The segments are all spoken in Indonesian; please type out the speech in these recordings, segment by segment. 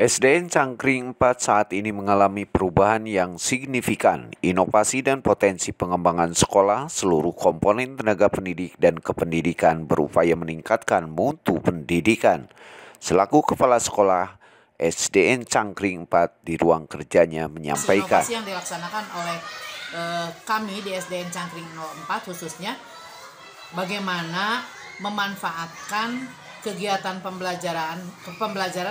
SDN Cangkring 4 saat ini mengalami perubahan yang signifikan, inovasi dan potensi pengembangan sekolah, seluruh komponen tenaga pendidik dan kependidikan berupaya meningkatkan mutu pendidikan. Selaku Kepala Sekolah SDN Cangkring 4 di ruang kerjanya menyampaikan. Inovasi yang dilaksanakan oleh kami di SDN Cangkring 4 khususnya, bagaimana memanfaatkan kegiatan pembelajaran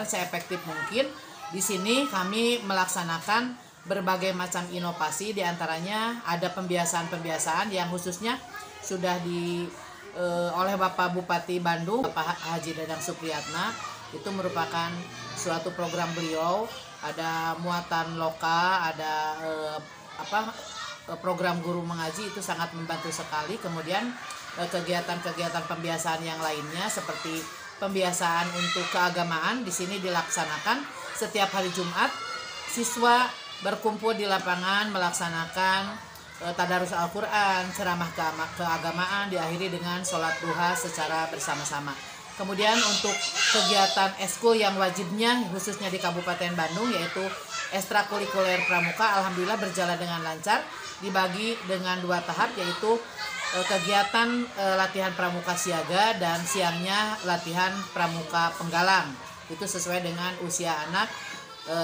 seefektif mungkin. Di sini kami melaksanakan berbagai macam inovasi, diantaranya ada pembiasaan yang khususnya sudah oleh Bapak Bupati Bandung, Bapak Haji Dadang Supriyatna. Itu merupakan suatu program beliau, ada muatan lokal, ada program guru mengaji, itu sangat membantu sekali. Kemudian kegiatan-kegiatan pembiasaan yang lainnya seperti pembiasaan untuk keagamaan di sini dilaksanakan setiap hari Jumat. Siswa berkumpul di lapangan melaksanakan tadarus Al-Quran, ceramah keagamaan, diakhiri dengan sholat duha secara bersama-sama. Kemudian untuk kegiatan eskul yang wajibnya khususnya di Kabupaten Bandung yaitu ekstrakurikuler pramuka, alhamdulillah berjalan dengan lancar, dibagi dengan 2 tahap, yaitu kegiatan latihan pramuka siaga dan siangnya latihan pramuka penggalang. Itu sesuai dengan usia anak,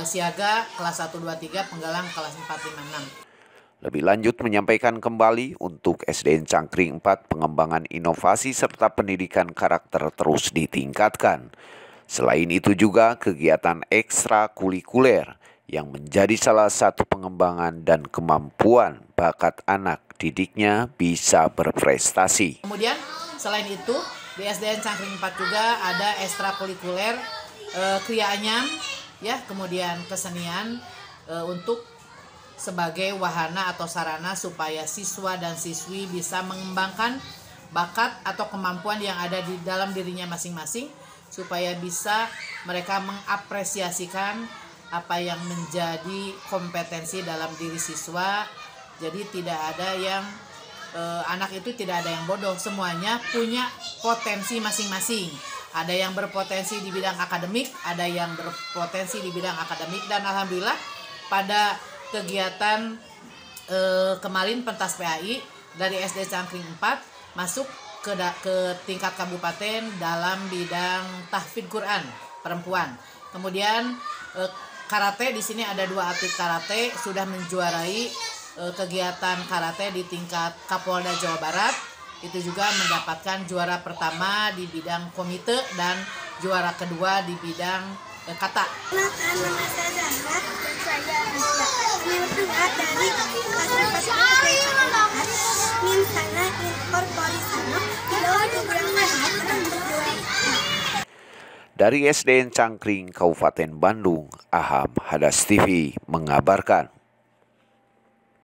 siaga kelas 1, 2, 3, penggalang kelas 4, 5, 6. Lebih lanjut menyampaikan kembali untuk SDN Cangkring 4 pengembangan inovasi serta pendidikan karakter terus ditingkatkan. Selain itu juga kegiatan ekstrakurikuler yang menjadi salah satu pengembangan dan kemampuan bakat anak didiknya bisa berprestasi. Kemudian selain itu di SDN Cangkring 4 juga ada ekstrakurikuler kriya anyam, ya, kemudian kesenian untuk sebagai wahana atau sarana supaya siswa dan siswi bisa mengembangkan bakat atau kemampuan yang ada di dalam dirinya masing-masing, supaya bisa mereka mengapresiasikan apa yang menjadi kompetensi dalam diri siswa. Jadi tidak ada yang anak itu tidak ada yang bodoh, semuanya punya potensi masing-masing. Ada yang berpotensi di bidang akademik, ada yang berpotensi di bidang akademik, dan alhamdulillah pada kegiatan kemarin pentas PAI dari SD Cangkring 4 masuk ke tingkat kabupaten dalam bidang tahfidz Quran perempuan. Kemudian karate, di sini ada 2 atlet karate sudah menjuarai kegiatan karate di tingkat Kapolda Jawa Barat. Itu juga mendapatkan juara pertama di bidang komite dan juara kedua di bidang kata. Nama saya Zahra, saya NIM 4 dari kelas 4 NIM sana inkorporasi sana di bawah program Dari SDN Cangkring, Kabupaten Bandung, Aham Hadas TV mengabarkan.